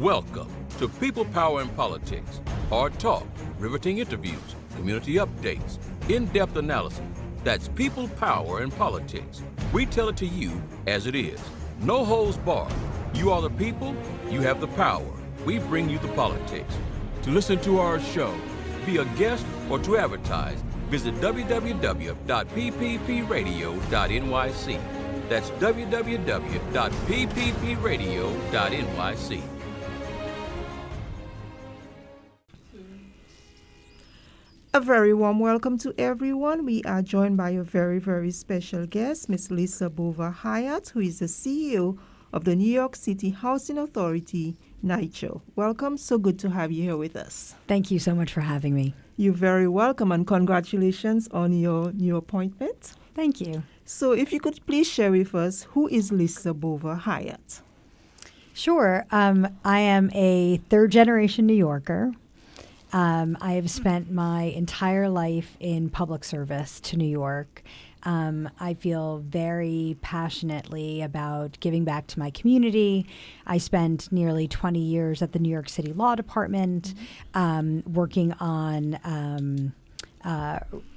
Welcome to People, Power, and Politics. Hard talk, riveting interviews, community updates, in-depth analysis. That's People, Power, and Politics. We tell it to you as it is. No holds barred. You are the people, you have the power. We bring you the politics. To listen to our show, be a guest, or to advertise, visit www.pppradio.nyc. That's www.pppradio.nyc. A very warm welcome to everyone. We are joined by a very, very special guest, Ms. Lisa Bova-Hiatt, who is the CEO of the New York City Housing Authority, NYCHA. Welcome. So good to have you here with us. Thank you so much for having me. You're very welcome, and congratulations on your new appointment. Thank you. So if you could please share with us, who is Lisa Bova-Hiatt? Sure. I am a third-generation New Yorker. I have spent my entire life in public service to New York. I feel very passionately about giving back to my community. I spent nearly 20 years at the New York City Law Department, working on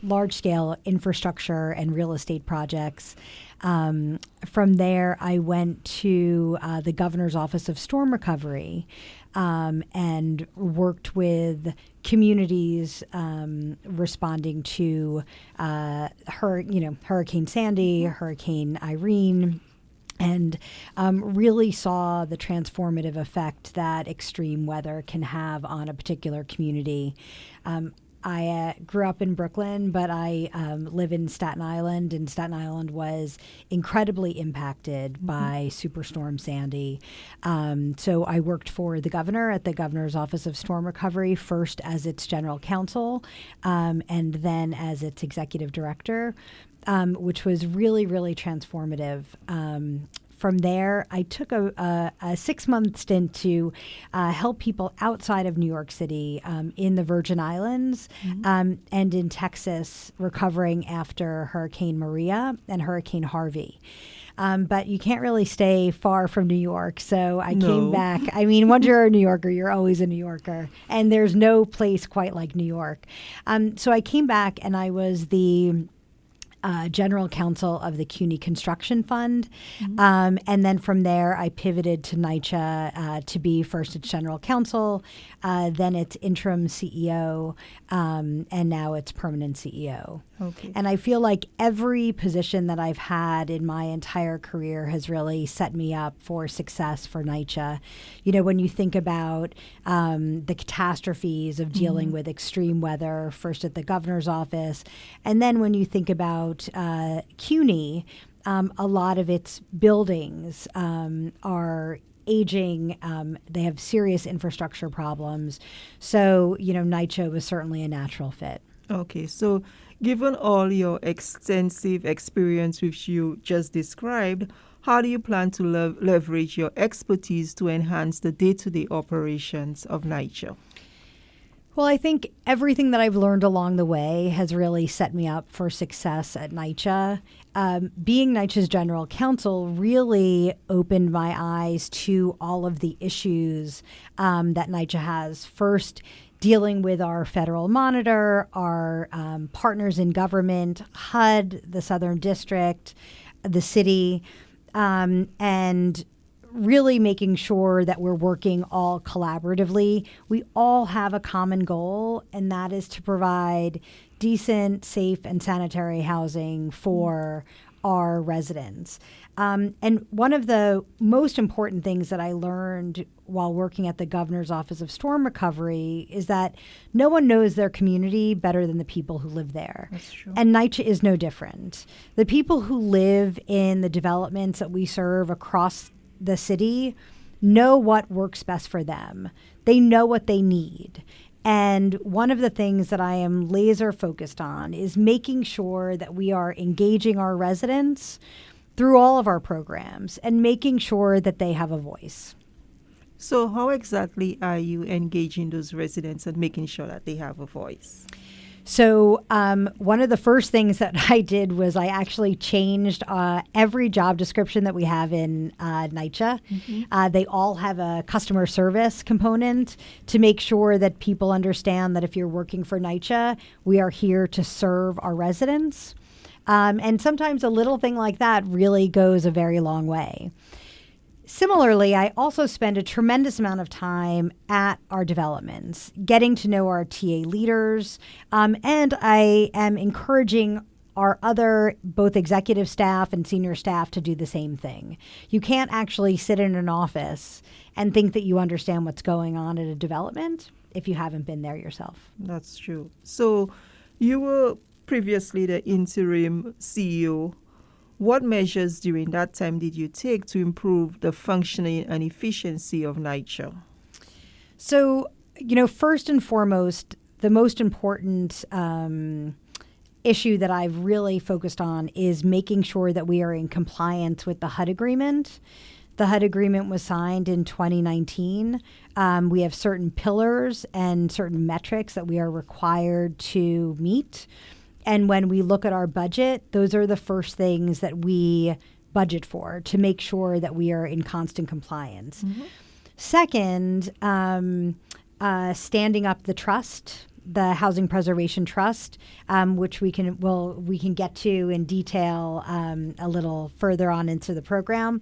large-scale infrastructure and real estate projects. From there, I went to the Governor's Office of Storm Recovery and worked with communities responding to Hurricane Sandy, Hurricane Irene, and really saw the transformative effect that extreme weather can have on a particular community. I grew up in Brooklyn, but I live in Staten Island, and Staten Island was incredibly impacted by Superstorm Sandy. So I worked for the governor at the Governor's Office of Storm Recovery, first as its general counsel, and then as its executive director, which was really, really transformative. From there, I took a 6-month stint to help people outside of New York City in the Virgin Islands and in Texas recovering after Hurricane Maria and Hurricane Harvey. But you can't really stay far from New York, so I came back. I mean, once you're a New Yorker, you're always a New Yorker, and there's no place quite like New York. So I came back, and I was the general counsel of the CUNY Construction Fund. And then from there, I pivoted to NYCHA to be first its general counsel, then its interim CEO, and now its permanent CEO. Okay. And I feel like every position that I've had in my entire career has really set me up for success for NYCHA. You know, when you think about the catastrophes of dealing with extreme weather, first at the governor's office, and then when you think about CUNY, a lot of its buildings are aging. They have serious infrastructure problems. So, NYCHA was certainly a natural fit. Okay, so given all your extensive experience which you just described, how do you plan to leverage your expertise to enhance the day-to-day operations of NYCHA? Well, I think everything that I've learned along the way has really set me up for success at NYCHA. Being NYCHA's general counsel really opened my eyes to all of the issues that NYCHA has. First, dealing with our federal monitor, our partners in government, HUD, the Southern District, the city, and really making sure that we're working all collaboratively. We all have a common goal, and that is to provide decent, safe, and sanitary housing for our residents. And one of the most important things that I learned while working at the Governor's Office of Storm Recovery is that no one knows their community better than the people who live there. That's true. And NYCHA is no different. The people who live in the developments that we serve across the city know what works best for them. They know what they need. And one of the things that I am laser focused on is making sure that we are engaging our residents through all of our programs and making sure that they have a voice. So how exactly are you engaging those residents and making sure that they have a voice? So one of the first things that I did was I actually changed every job description that we have in NYCHA. They all have a customer service component to make sure that people understand that if you're working for NYCHA, we are here to serve our residents. And sometimes a little thing like that really goes a very long way. Similarly, I also spend a tremendous amount of time at our developments, getting to know our TA leaders, and I am encouraging our other both executive staff and senior staff to do the same thing. You can't actually sit in an office and think that you understand what's going on at a development if you haven't been there yourself. That's true. So you were previously the interim CEO. What measures during that time did you take to improve the functioning and efficiency of NYCHA? So, first and foremost, the most important issue that I've really focused on is making sure that we are in compliance with the HUD agreement. The HUD agreement was signed in 2019. We have certain pillars and certain metrics that we are required to meet. And when we look at our budget, those are the first things that we budget for to make sure that we are in constant compliance. Second, standing up the trust, the Housing Preservation Trust, which we can get to in detail a little further on into the program.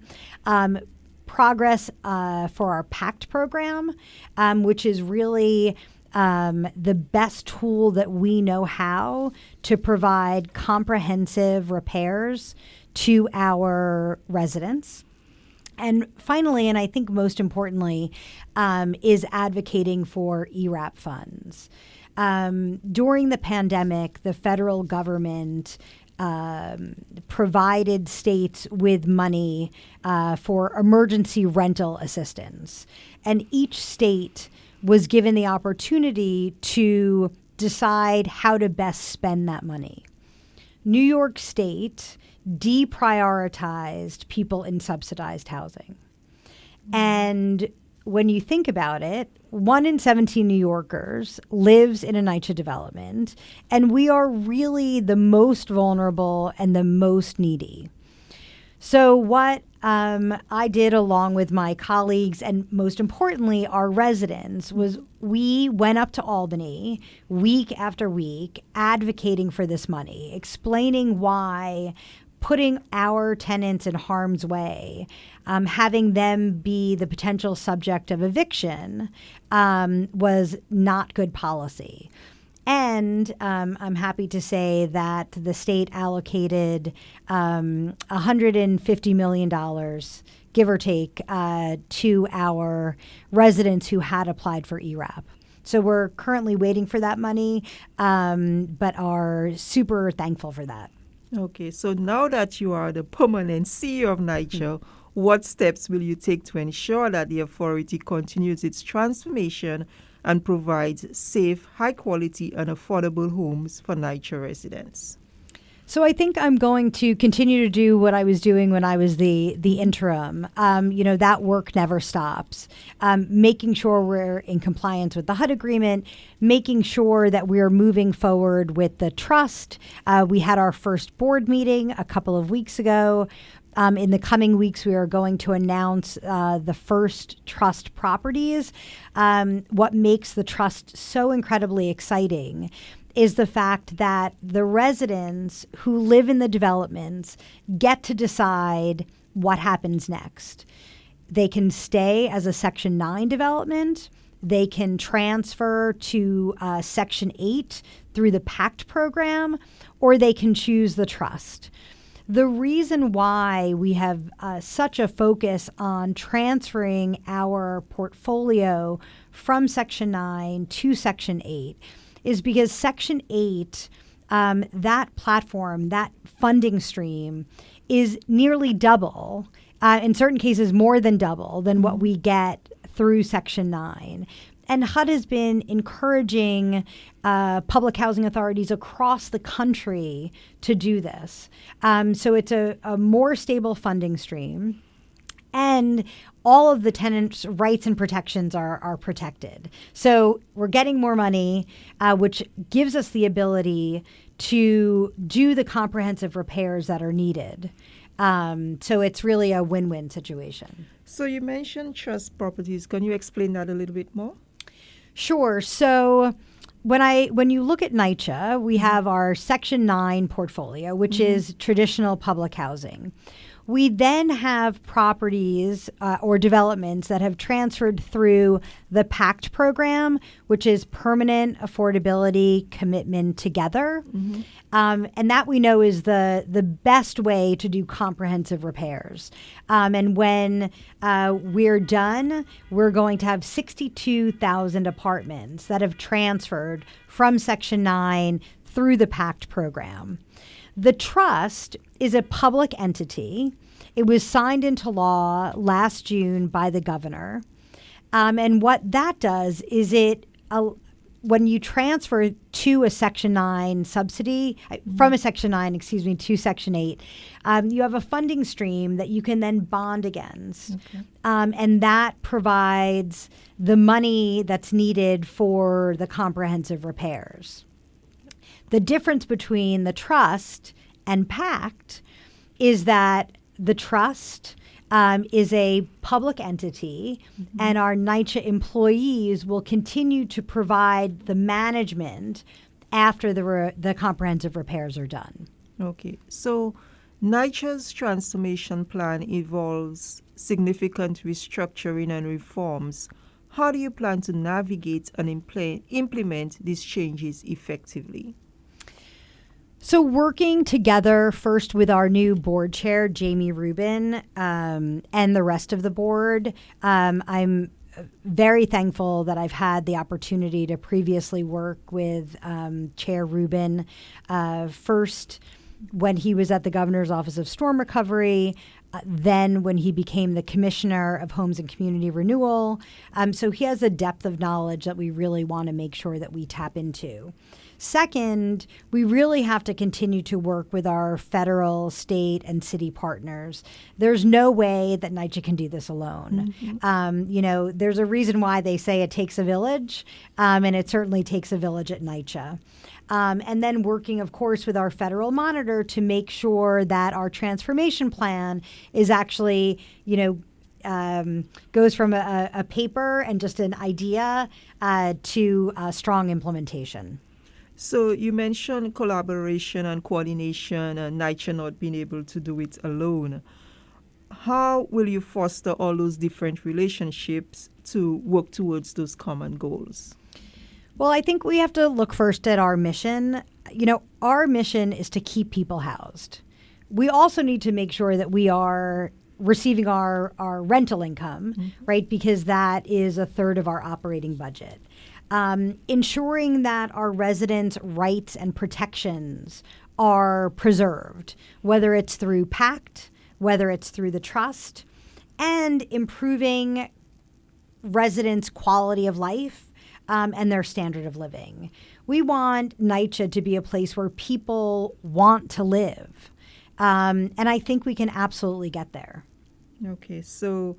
Progress for our PACT program, which is really the best tool that we know how to provide comprehensive repairs to our residents. And finally, and I think most importantly, is advocating for ERAP funds. During the pandemic, the federal government provided states with money for emergency rental assistance. And each state was given the opportunity to decide how to best spend that money. New York State deprioritized people in subsidized housing. And when you think about it, 1 in 17 New Yorkers lives in a NYCHA development, and we are really the most vulnerable and the most needy. So what I did along with my colleagues and most importantly, our residents was we went up to Albany week after week advocating for this money, explaining why putting our tenants in harm's way, having them be the potential subject of eviction was not good policy. And I'm happy to say that the state allocated $150 million, give or take, to our residents who had applied for ERAP. So we're currently waiting for that money, but are super thankful for that. Okay, so now that you are the permanent CEO of NYCHA, what steps will you take to ensure that the authority continues its transformation and provides safe, high-quality, and affordable homes for NYCHA residents? So I think I'm going to continue to do what I was doing when I was the interim. That work never stops. Making sure we're in compliance with the HUD agreement, making sure that we're moving forward with the trust. We had our first board meeting a couple of weeks ago. In the coming weeks, we are going to announce the first trust properties. What makes the trust so incredibly exciting is the fact that the residents who live in the developments get to decide what happens next. They can stay as a Section 9 development. They can transfer to Section 8 through the PACT program, or they can choose the trust. The reason why we have such a focus on transferring our portfolio from Section 9 to Section 8 is because Section 8, that platform, that funding stream, is nearly double, in certain cases more than double, than what we get through Section 9. And HUD has been encouraging public housing authorities across the country to do this. So it's a more stable funding stream. And all of the tenants' rights and protections are protected. So we're getting more money, which gives us the ability to do the comprehensive repairs that are needed. So it's really a win-win situation. So you mentioned trust properties. Can you explain that a little bit more? Sure. So when you look at NYCHA, we have our Section 9 portfolio, which is traditional public housing. We then have properties or developments that have transferred through the PACT program, which is Permanent Affordability Commitment Together. And that we know is the best way to do comprehensive repairs. And when we're done, we're going to have 62,000 apartments that have transferred from Section 9 through the PACT program. The trust is a public entity. It was signed into law last June by the governor. And what that does is when you transfer to a Section 9 subsidy, from a Section 9, to Section 8, you have a funding stream that you can then bond against. Okay. And that provides the money that's needed for the comprehensive repairs. The difference between the trust and PACT is that the trust is a public entity, and our NYCHA employees will continue to provide the management after the comprehensive repairs are done. Okay. So NYCHA's transformation plan involves significant restructuring and reforms. How do you plan to navigate and implement these changes effectively? So working together first with our new board chair, Jamie Rubin, and the rest of the board, I'm very thankful that I've had the opportunity to previously work with Chair Rubin, first when he was at the Governor's Office of Storm Recovery, then when he became the Commissioner of Homes and Community Renewal. So he has a depth of knowledge that we really want to make sure that we tap into. Second, we really have to continue to work with our federal, state, and city partners. There's no way that NYCHA can do this alone. There's a reason why they say it takes a village, and it certainly takes a village at NYCHA. And then working, of course, with our federal monitor to make sure that our transformation plan is actually, goes from a paper and just an idea to strong implementation. So you mentioned collaboration and coordination and NYCHA not being able to do it alone. How will you foster all those different relationships to work towards those common goals? Well, I think we have to look first at our mission. Our mission is to keep people housed. We also need to make sure that we are receiving our rental income, right? Because that is a third of our operating budget. Ensuring that our residents' rights and protections are preserved, whether it's through PACT, whether it's through the trust, and improving residents' quality of life and their standard of living. We want NYCHA to be a place where people want to live. And I think we can absolutely get there. Okay, so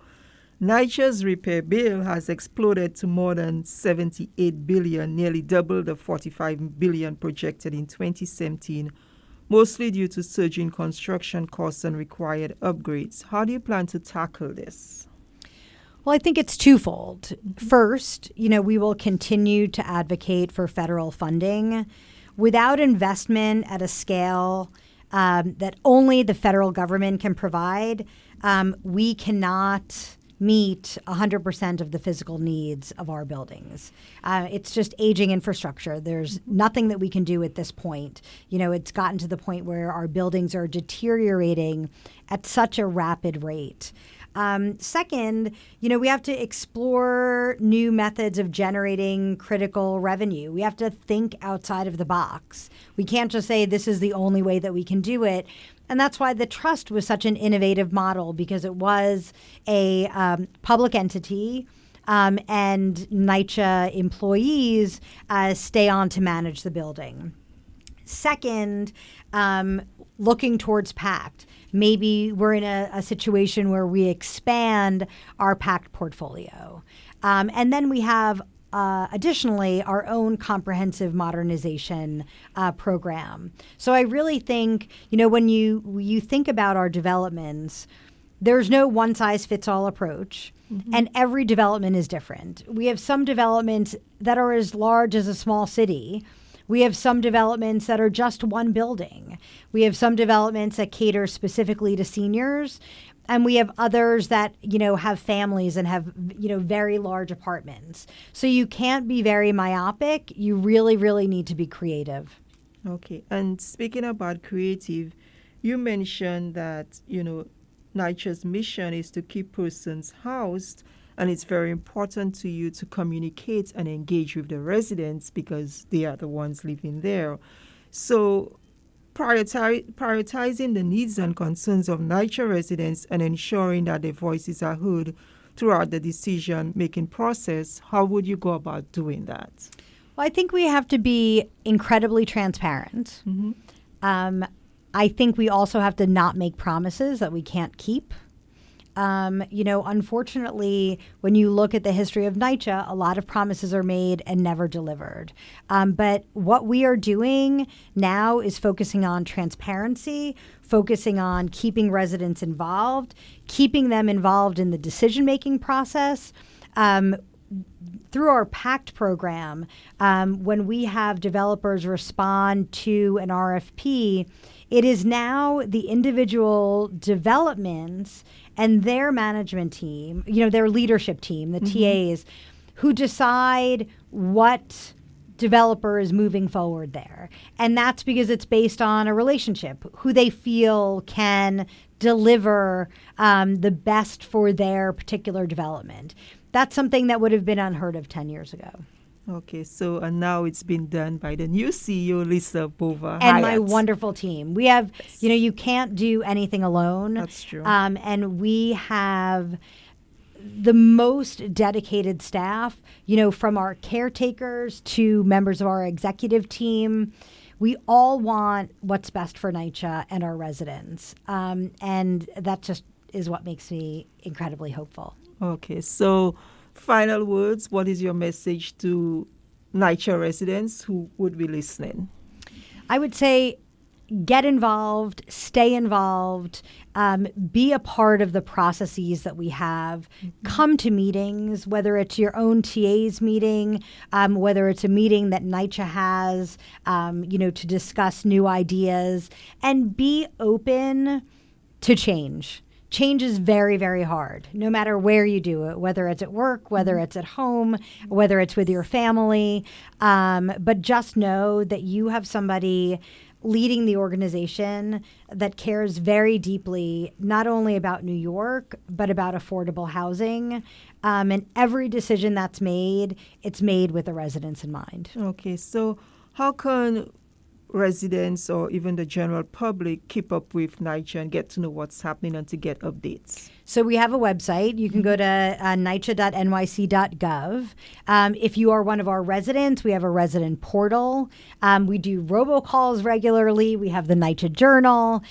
NYCHA's repair bill has exploded to more than $78 billion, nearly double the $45 billion projected in 2017, mostly due to surging construction costs and required upgrades. How do you plan to tackle this? Well, I think it's twofold. First, we will continue to advocate for federal funding. Without investment at a scale that only the federal government can provide, we cannot meet 100% of the physical needs of our buildings. It's just aging infrastructure. There's nothing that we can do at this point. It's gotten to the point where our buildings are deteriorating at such a rapid rate. Second, we have to explore new methods of generating critical revenue. We have to think outside of the box. We can't just say this is the only way that we can do it. And that's why the trust was such an innovative model, because it was a public entity and NYCHA employees stay on to manage the building. Second, looking towards PACT. Maybe we're in a situation where we expand our PACT portfolio. And then we have additionally our own comprehensive modernization program. So I really think, when you think about our developments, there's no one-size-fits-all approach, and every development is different. We have some developments that are as large as a small city. We have some developments that are just one building. We have some developments that cater specifically to seniors, and we have others that, have families and have, very large apartments. So you can't be very myopic. You really, really need to be creative. Okay. And speaking about creative, you mentioned that, NYCHA's mission is to keep persons housed, and it's very important to you to communicate and engage with the residents because they are the ones living there. So prioritizing the needs and concerns of NYCHA residents and ensuring that their voices are heard throughout the decision-making process, how would you go about doing that? Well, I think we have to be incredibly transparent. I think we also have to not make promises that we can't keep. Unfortunately, when you look at the history of NYCHA, a lot of promises are made and never delivered. But what we are doing now is focusing on transparency, focusing on keeping residents involved, keeping them involved in the decision-making process. Through our PACT program, when we have developers respond to an RFP, it is now the individual developments and their management team, their leadership team, the TAs, who decide what developer is moving forward there. And that's because it's based on a relationship, who they feel can deliver the best for their particular development. That's something that would have been unheard of 10 years ago. Okay, so and now it's been done by the new CEO, Lisa Bova-Hiatt. And my wonderful team. We have, you can't do anything alone. That's true. And we have the most dedicated staff, from our caretakers to members of our executive team. We all want what's best for NYCHA and our residents. And that just is what makes me incredibly hopeful. Okay, so final words, what is your message to NYCHA residents who would be listening? I would say get involved, stay involved, be a part of the processes that we have. Come to meetings, whether it's your own TA's meeting, whether it's a meeting that NYCHA has, to discuss new ideas, and be open to change. Change is very, very hard, no matter where you do it, whether it's at work, whether it's at home, whether it's with your family. But just know that you have somebody leading the organization that cares very deeply, not only about New York, but about affordable housing. And every decision that's made, it's made with the residents in mind. Okay, so how can residents or even the general public keep up with NYCHA and get to know what's happening and to get updates? So we have a website. You can go to NYCHA.nyc.gov. If you are one of our residents, we have a resident portal. We do robocalls regularly. We have the NYCHA Journal.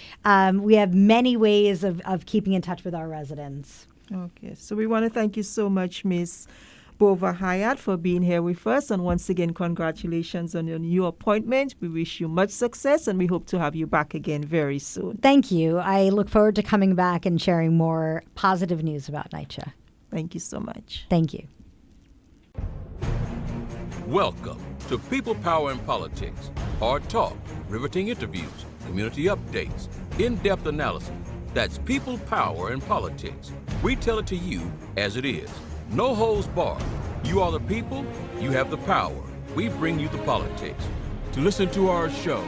We have many ways of keeping in touch with our residents. Okay, so we want to thank you so much, Ms. Bova-Hiatt, for being here with us. And once again, congratulations on your new appointment. We wish you much success, and we hope to have you back again very soon. Thank you. I look forward to coming back and sharing more positive news about NYCHA. Thank you so much. Thank you. Welcome to People, Power, and Politics. Hard talk, riveting interviews, community updates, in-depth analysis. That's People, Power, and Politics. We tell it to you as it is. No holds barred. You are the people, you have the power. We bring you the politics. To listen to our show,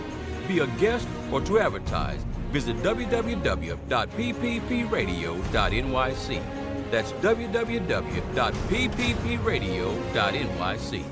be a guest, or to advertise, visit www.pppradio.nyc. That's www.pppradio.nyc.